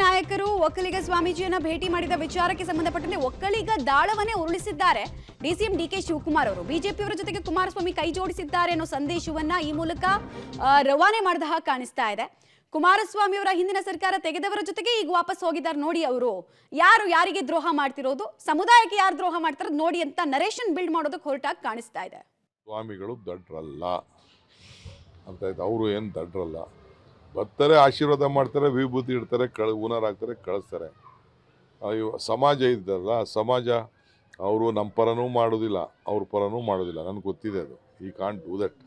ನಾಯಕರು ಒಕ್ಕಲಿಗ ಸ್ವಾಮೀಜಿಯನ್ನ ಭೇಟಿ ಮಾಡಿದ ವಿಚಾರಕ್ಕೆ ಸಂಬಂಧಪಟ್ಟಂತೆ ಒಕ್ಕಲಿಗ ದಾಳವನ್ನೇ ಉರುಳಿಸಿದ್ದಾರೆ ಡಿಸಿಎಂ ಡಿಕೆ ಶಿವಕುಮಾರ್ ಅವರು. ಬಿಜೆಪಿಯವರ ಜೊತೆಗೆ ಕುಮಾರಸ್ವಾಮಿ ಕೈ ಜೋಡಿಸಿದ್ದಾರೆ ಅನ್ನೋ ಸಂದೇಶವನ್ನ ಈ ಮೂಲಕ ರವಾನೆ ಮಾಡಿದ ಹಾಗೆ ಕಾಣಿಸ್ತಾ ಇದೆ. ಕುಮಾರಸ್ವಾಮಿ ಅವರ ಹಿಂದಿನ ಸರ್ಕಾರ ತೆಗೆದವರ ಜೊತೆಗೆ ಈಗ ವಾಪಸ್ ಹೋಗಿದ್ದಾರೆ ನೋಡಿ. ಅವರು ಯಾರು ಯಾರಿಗೆ ದ್ರೋಹ ಮಾಡ್ತಿರೋದು, ಸಮುದಾಯಕ್ಕೆ ಯಾರು ದ್ರೋಹ ಮಾಡ್ತಾರೋದು ನೋಡಿ ಅಂತ ನರೇಷನ್ ಬಿಲ್ಡ್ ಮಾಡೋದಕ್ಕೆ ಹೊರಟಾಗಿ ಕಾಣಿಸ್ತಾ ಇದೆ. ಸ್ವಾಮಿಗಳು ದಡ್ರಲ್ಲ ಅಂತ ಆಯ್ತು. ಅವರು ಏನು ದಡ್ರಲ್ಲ, ಬರ್ತಾರೆ, ಆಶೀರ್ವಾದ ಮಾಡ್ತಾರೆ, ವಿಭೂತಿ ಇಡ್ತಾರೆ, ಹೂನಾರ ಹಾಕ್ತಾರೆ, ಕಳಿಸ್ತಾರೆ. ಸಮಾಜ ಇದ್ದಲ್ಲ, ಸಮಾಜ ಅವರು ನಮ್ಮ ಪರನೂ ಮಾಡೋದಿಲ್ಲ, ಅವ್ರ ಪರನೂ ಮಾಡೋದಿಲ್ಲ. ನನಗೆ ಗೊತ್ತಿದೆ ಅದು. ಈ ಕಾಂಟ್ ಡೂ ದಟ್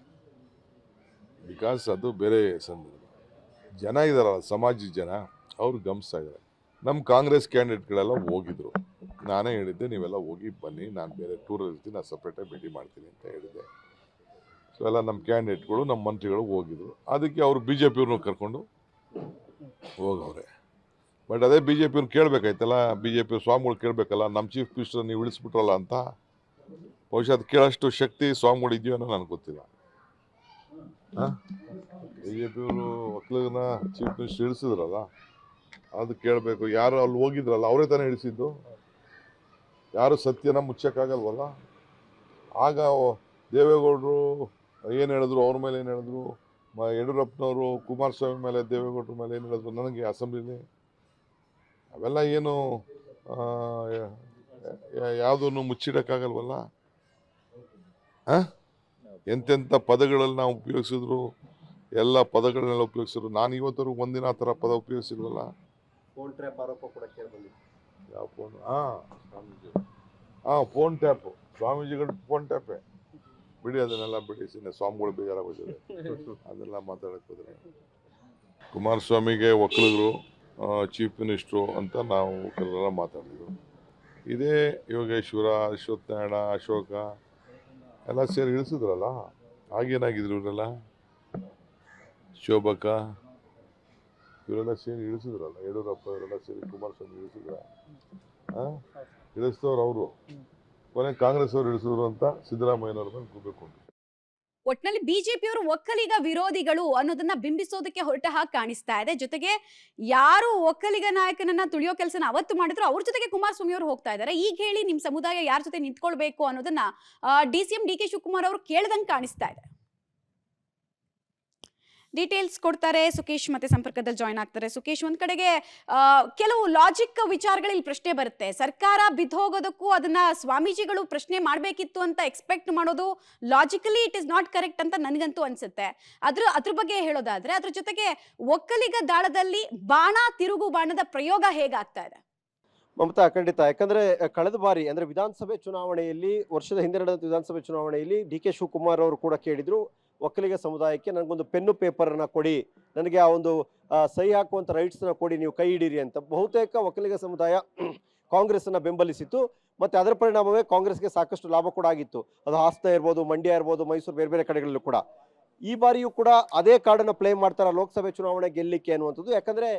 ಬಿಕಾಸ್ ಅದು ಬೇರೆ ಸಂದರ್ಭ. ಜನ ಇದ್ದಾರಲ್ಲ, ಸಮಾಜದ ಜನ, ಅವ್ರು ಗಮನಿಸ್ತಾ ಇದ್ದಾರೆ. ನಮ್ಮ ಕಾಂಗ್ರೆಸ್ ಕ್ಯಾಂಡಿಡೇಟ್ಗಳೆಲ್ಲ ಹೋಗಿದ್ರು. ನಾನೇ ಹೇಳಿದ್ದೆ, ನೀವೆಲ್ಲ ಹೋಗಿ ಬನ್ನಿ, ನಾನು ಬೇರೆ ಟೂರಲ್ಲಿ ಇರ್ತೀನಿ, ನಾನು ಸಪ್ರೇಟಾಗಿ ಭೇಟಿ ಮಾಡ್ತೀನಿ ಅಂತ ಹೇಳಿದ್ದೆ. ಸೊ ಎಲ್ಲ ನಮ್ಮ ಕ್ಯಾಂಡಿಡೇಟ್ಗಳು, ನಮ್ಮ ಮಂತ್ರಿಗಳು ಹೋಗಿದ್ರು. ಅದಕ್ಕೆ ಅವರು ಬಿ ಜೆ ಪಿಯವ್ರನ್ನ ಕರ್ಕೊಂಡು ಹೋಗವ್ರೆ. ಬಟ್ ಅದೇ ಬಿ ಜೆ ಪಿಯವ್ರು ಕೇಳಬೇಕಾಯ್ತಲ್ಲ, ಬಿ ಜೆ ಪಿ ಸ್ವಾಮಿಗಳು ಕೇಳಬೇಕಲ್ಲ, ನಮ್ಮ ಚೀಫ್ ಮಿನಿಸ್ಟರ್ ನೀವು ಇಳಿಸ್ಬಿಟ್ರಲ್ಲ ಅಂತ. ಬಹುಶಃ ಅದು ಕೇಳೋಷ್ಟು ಶಕ್ತಿ ಸ್ವಾಮಿಗಳು ಇದೆಯೋ ಅನ್ನೋ ನನಗೆ ಗೊತ್ತಿಲ್ಲ. ಬಿ ಜೆ ಪಿಯವರು ಒಕ್ಕಲಿಗನ ಚೀಫ್ ಮಿನಿಸ್ಟರ್ ಇಳಿಸಿದ್ರಲ್ಲ, ಅದು ಕೇಳಬೇಕು. ಯಾರು ಅಲ್ಲಿ ಹೋಗಿದ್ರಲ್ಲ, ಅವರೇ ತಾನೇ ಇಳಿಸಿದ್ದು. ಯಾರು ಸತ್ಯನ ಮುಚ್ಚಕ್ಕಾಗಲ್ವಲ್ಲ. ಆಗ ದೇವೇಗೌಡರು ಏನು ಹೇಳಿದ್ರು, ಅವ್ರ ಮೇಲೆ ಏನು ಹೇಳಿದ್ರು, ಯಡಿಯೂರಪ್ಪನವರು ಕುಮಾರಸ್ವಾಮಿ ಮೇಲೆ, ದೇವೇಗೌಡರ ಮೇಲೆ ಏನು ಹೇಳಿದ್ರು ನನಗೆ ಅಸೆಂಬ್ಲಿಲಿ, ಅವೆಲ್ಲ ಏನು ಯಾವುದನ್ನು ಮುಚ್ಚಿಡಕ್ಕಾಗಲ್ವಲ್ಲ. ಎಂತೆಂಥ ಪದಗಳಲ್ಲಿ ನಾವು ಉಪಯೋಗಿಸಿದ್ರು, ಎಲ್ಲ ಪದಗಳನ್ನೆಲ್ಲ ಉಪಯೋಗಿಸಿದ್ರು. ನಾನು ಇವತ್ತವರೆಗೂ ಒಂದಿನ ಆ ಥರ ಪದ ಉಪಯೋಗಿಸಿಲ್ವಲ್ಲ. ಯಾವ ಫೋನ್? ಫೋನ್ ಟ್ಯಾಪು, ಸ್ವಾಮೀಜಿಗಳು ಫೋನ್ ಟ್ಯಾಪೇ ಬಿಡಿ. ಅದನ್ನೆಲ್ಲ ಬಿಡಿ, ಸ್ವಾಮಿಗಳು ಬೇಜಾರಾಗೋದಿದೆ ಅದೆಲ್ಲ ಮಾತಾಡಕ್ಕೆ ಹೋದ್ರೆ. ಕುಮಾರಸ್ವಾಮಿಗೆ ಒಕ್ಕಲಿಗರು ಚೀಫ್ ಮಿನಿಸ್ಟ್ರು ಅಂತ ನಾವು ಕೆಲವೆಲ್ಲ ಮಾತಾಡಿದ್ರು. ಇದೇ ಯೋಗೇಶ್ವರ, ಅಶ್ವತ್ಥನಾರಾಯಣ, ಅಶೋಕ ಎಲ್ಲ ಸೇರಿ ಇಳಿಸಿದ್ರಲ್ಲ. ಆಗೇನಾಗಿದ್ರು ಇವರೆಲ್ಲ, ಶೋಭಕ ಇವರೆಲ್ಲ ಸೇರಿ ಇಳಿಸಿದ್ರಲ್ಲ. ಯಡಿಯೂರಪ್ಪ ಇವರೆಲ್ಲ ಸೇರಿ ಕುಮಾರಸ್ವಾಮಿ ಇಳಿಸಿದ್ರ. ಇಳಿಸಿದವ್ರು ಅವರು, ಕೊನೆ ಕಾಂಗ್ರೆಸ್ ಅವರು ಇಳಿಸಿದ್ರು ಅಂತ ಸಿದ್ದರಾಮಯ್ಯನವ್ರ ಮೇಲೆ ಕೂಗಬೇಕು. ಒಟ್ನಲ್ಲಿ ಬಿಜೆಪಿಯವರು ಒಕ್ಕಲಿಗ ವಿರೋಧಿಗಳು ಅನ್ನೋದನ್ನ ಬಿಂಬಿಸೋದಕ್ಕೆ ಹೊರಟ ಹಾಗೆ ಕಾಣಿಸ್ತಾ ಇದೆ. ಜೊತೆಗೆ ಯಾರು ಒಕ್ಕಲಿಗ ನಾಯಕನನ್ನ ತುಳಿಯೋ ಕೆಲಸನ ಅವತ್ತು ಮಾಡಿದ್ರು, ಅವ್ರ ಜೊತೆಗೆ ಕುಮಾರಸ್ವಾಮಿ ಅವರು ಹೋಗ್ತಾ ಇದ್ದಾರೆ. ಈಗ ಹೇಳಿ ನಿಮ್ ಸಮುದಾಯ ಯಾರ ಜೊತೆ ನಿಂತ್ಕೊಳ್ಬೇಕು ಅನ್ನೋದನ್ನ ಡಿಸಿಎಂ ಡಿಕೆ ಶಿವಕುಮಾರ್ ಅವರು ಕೇಳ್ದಂಗೆ ಕಾಣಿಸ್ತಾ ಇದೆ. ಡೀಟೇಲ್ಸ್ ಕೊಡ್ತಾರೆ ಸುಕೇಶ್, ಮತ್ತೆ ಸಂಪರ್ಕದಲ್ಲಿ ಜಾಯ್ನ್ ಆಗ್ತಾರೆ. ಸುಕೇಶ್, ಒಂದ್ ಕಡೆಗೆ ಕೆಲವು ಲಾಜಿಕ್ ವಿಚಾರಗಳಲ್ಲಿ ಪ್ರಶ್ನೆ ಬರುತ್ತೆ. ಸರ್ಕಾರ ಬಿದ್ದೋಗೋದಕ್ಕೂ ಅದನ್ನ ಸ್ವಾಮೀಜಿಗಳು ಪ್ರಶ್ನೆ ಮಾಡಬೇಕಿತ್ತು ಅಂತ ಎಕ್ಸ್ಪೆಕ್ಟ್ ಮಾಡೋದು logically it is not correct ಅಂತ ನನಗಂತೂ ಅನ್ಸುತ್ತೆ. ಅದ್ರ ಬಗ್ಗೆ ಹೇಳೋದಾದ್ರೆ, ಅದ್ರ ಜೊತೆಗೆ ಒಕ್ಕಲಿಗ ದಾಳದಲ್ಲಿ ತಿರುಗು ಬಾಣದ ಪ್ರಯೋಗ ಹೇಗಾಗ್ತಾ ಇದೆ? ಮಮತಾ, ಖಂಡಿತ. ಯಾಕಂದ್ರೆ ಕಳೆದ ಬಾರಿ ಅಂದ್ರೆ ವಿಧಾನಸಭೆ ಚುನಾವಣೆಯಲ್ಲಿ, ವರ್ಷದ ಹಿಂದೆ ನಡೆದ ವಿಧಾನಸಭೆ ಚುನಾವಣೆಯಲ್ಲಿ ಡಿ ಕೆ ಶಿವಕುಮಾರ್ ಅವರು ಕೂಡ ಕೇಳಿದ್ರು, ಒಕ್ಕಲಿಗ ಸಮುದಾಯಕ್ಕೆ ನನಗೊಂದು ಪೆನ್ನು ಪೇಪರ್ನ ಕೊಡಿ, ನನಗೆ ಆ ಒಂದು ಸಹಿ ಹಾಕುವಂಥ ರೈಟ್ಸ್ನ ಕೊಡಿ, ನೀವು ಕೈ ಹಿಡೀರಿ ಅಂತ. ಬಹುತೇಕ ಒಕ್ಕಲಿಗ ಸಮುದಾಯ ಕಾಂಗ್ರೆಸ್ ಅನ್ನ ಬೆಂಬಲಿಸಿತ್ತು. ಮತ್ತೆ ಅದರ ಪರಿಣಾಮವೇ ಕಾಂಗ್ರೆಸ್ಗೆ ಸಾಕಷ್ಟು ಲಾಭ ಕೂಡ ಆಗಿತ್ತು. ಅದು ಹಾಸನ ಇರ್ಬೋದು, ಮಂಡ್ಯ ಇರ್ಬೋದು, ಮೈಸೂರು, ಬೇರೆ ಬೇರೆ ಕಡೆಗಳಲ್ಲೂ ಕೂಡ. ಈ ಬಾರಿಯೂ ಕೂಡ ಅದೇ ಕಾರ್ಡನ್ನು ಪ್ಲೇ ಮಾಡ್ತಾರೆ ಲೋಕಸಭೆ ಚುನಾವಣೆ ಗೆಲ್ಲಿಕ್ಕೆ ಅನ್ನುವಂಥದ್ದು. ಯಾಕಂದ್ರೆ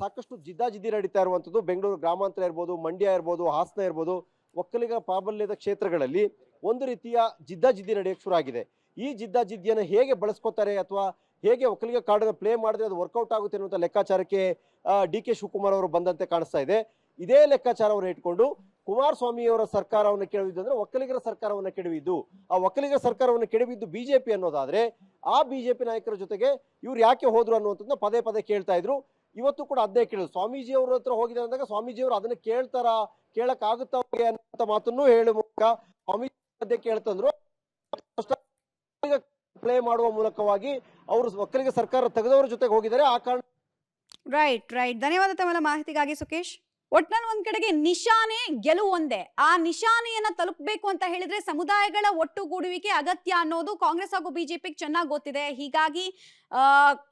ಸಾಕಷ್ಟು ಜಿದ್ದಾಜಿದ್ದಿ ನಡೀತಾ ಇರುವಂಥದ್ದು. ಬೆಂಗಳೂರು ಗ್ರಾಮಾಂತರ ಇರ್ಬೋದು, ಮಂಡ್ಯ ಇರ್ಬೋದು, ಹಾಸನ ಇರ್ಬೋದು, ಒಕ್ಕಲಿಗ ಪ್ರಾಬಲ್ಯದ ಕ್ಷೇತ್ರಗಳಲ್ಲಿ ಒಂದು ರೀತಿಯ ಜಿದ್ದಾಜಿದ್ದಿ ನಡೆಯಕ್ಕೆ ಶುರು ಆಗಿದೆ. ಈ ಜಿದ್ದಾಜಿದ್ದಿಯನ್ನು ಹೇಗೆ ಬಳಸ್ಕೋತಾರೆ ಅಥವಾ ಹೇಗೆ ಒಕ್ಕಲಿಗ ಕಾರ್ಡನ್ನು ಪ್ಲೇ ಮಾಡಿದ್ರೆ ಅದು ವರ್ಕೌಟ್ ಆಗುತ್ತೆ ಅನ್ನುವಂಥ ಲೆಕ್ಕಾಚಾರಕ್ಕೆ ಡಿ ಕೆ ಶಿವಕುಮಾರ್ ಅವರು ಬಂದಂತೆ ಕಾಣಿಸ್ತಾ ಇದೆ. ಇದೇ ಲೆಕ್ಕಾಚಾರವನ್ನು ಇಟ್ಕೊಂಡು ಕುಮಾರಸ್ವಾಮಿಯವರ ಸರ್ಕಾರವನ್ನು ಕೆಡವಿದ್ದು ಅಂದ್ರೆ ಒಕ್ಕಲಿಗರ ಸರ್ಕಾರವನ್ನು ಕೆಡವಿದ್ದು. ಆ ಒಕ್ಕಲಿಗರ ಸರ್ಕಾರವನ್ನು ಕೆಡವಿದ್ದು ಬಿಜೆಪಿ ಅನ್ನೋದಾದ್ರೆ, ಆ ಬಿಜೆಪಿ ನಾಯಕರ ಜೊತೆಗೆ ಇವ್ರು ಯಾಕೆ ಹೋದ್ರು ಅನ್ನುವಂಥದ್ದನ್ನ ಪದೇ ಪದೇ ಕೇಳ್ತಾ ಇದ್ರು. ಇವತ್ತು ಕೂಡ ಅದೇ ಕೇಳಿದ್ರು. ಸ್ವಾಮೀಜಿ ಅವ್ರ ಹತ್ರ ಹೋಗಿದ್ದಾರೆ ಅಂದಾಗ ಸ್ವಾಮೀಜಿಯವರು ಅದನ್ನ ಕೇಳಕ್ ಆಗುತ್ತಾ ಅನ್ನೋ ಮಾತನ್ನು ಹೇಳುವ ಮೂಲಕ ಸ್ವಾಮೀಜಿ ಅದೇ ಕೇಳ್ತಂದ್ರು. ಪ್ಲೇ ಮಾಡುವ ಮೂಲಕವಾಗಿ ಅವರು ಒಕ್ಕಲಿಗ ಸರ್ಕಾರ ತೆಗೆದವರ ಜೊತೆಗೆ ಹೋಗಿದ್ದಾರೆ. ಆ ಕಾರಣ ರೈಟ್. ಧನ್ಯವಾದ ತಮ್ಮೆಲ್ಲ ಮಾಹಿತಿಗಾಗಿ ಸುಕೇಶ್. ಒಟ್ನಲ್ಲಿ ಒಂದ್ ಕಡೆಗೆ ನಿಶಾನೆ ಗೆಲುವು ಒಂದೇ. ಆ ನಿಶಾನೆಯನ್ನ ತಲುಪಬೇಕು ಅಂತ ಹೇಳಿದ್ರೆ ಸಮುದಾಯಗಳ ಒಟ್ಟುಗೂಡುವಿಕೆ ಅಗತ್ಯ ಅನ್ನೋದು ಕಾಂಗ್ರೆಸ್ ಹಾಗೂ ಬಿಜೆಪಿಗೆ ಚೆನ್ನಾಗಿ ಗೊತ್ತಿದೆ. ಹೀಗಾಗಿ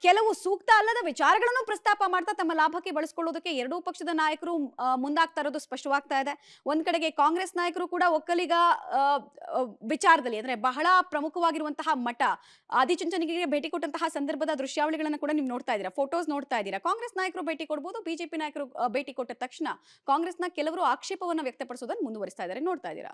ಕೆಲವು ಸೂಕ್ತ ಅಲ್ಲದ ವಿಚಾರಗಳನ್ನು ಪ್ರಸ್ತಾಪ ಮಾಡ್ತಾ ತಮ್ಮ ಲಾಭಕ್ಕೆ ಬಳಸ್ಕೊಳ್ಳೋದಕ್ಕೆ ಎರಡೂ ಪಕ್ಷದ ನಾಯಕರು ಮುಂದಾಗ್ತಾ ಇರೋದು ಸ್ಪಷ್ಟವಾಗ್ತಾ ಇದೆ. ಒಂದ್ ಕಡೆಗೆ ಕಾಂಗ್ರೆಸ್ ನಾಯಕರು ಕೂಡ ಒಕ್ಕಲಿಗ ವಿಚಾರದಲ್ಲಿ ಅಂದ್ರೆ ಬಹಳ ಪ್ರಮುಖವಾಗಿರುವಂತಹ ಮಠ ಆದಿಚುಂಚನಗಿರಿಗೆ ಭೇಟಿ ಕೊಟ್ಟಂತಹ ಸಂದರ್ಭದ ದೃಶ್ಯಾವಳಿಗಳನ್ನ ಕೂಡ ನೀವು ನೋಡ್ತಾ ಇದ್ದೀರಾ, ಫೋಟೋಸ್ ನೋಡ್ತಾ ಇದ್ದೀರಾ. ಕಾಂಗ್ರೆಸ್ ನಾಯಕರು ಭೇಟಿ ಕೊಡಬಹುದು, ಬಿಜೆಪಿ ನಾಯಕರು ಭೇಟಿ ಕೊಟ್ಟ ತಕ್ಷಣ ಕಾಂಗ್ರೆಸ್ನ ಕೆಲವರು ಆಕ್ಷೇಪವನ್ನ ವ್ಯಕ್ತಪಡಿಸೋದನ್ನು ಮುಂದುವರಿಸ್ತಾ ಇದ್ದಾರೆ, ನೋಡ್ತಾ ಇದ್ದೀರಾ.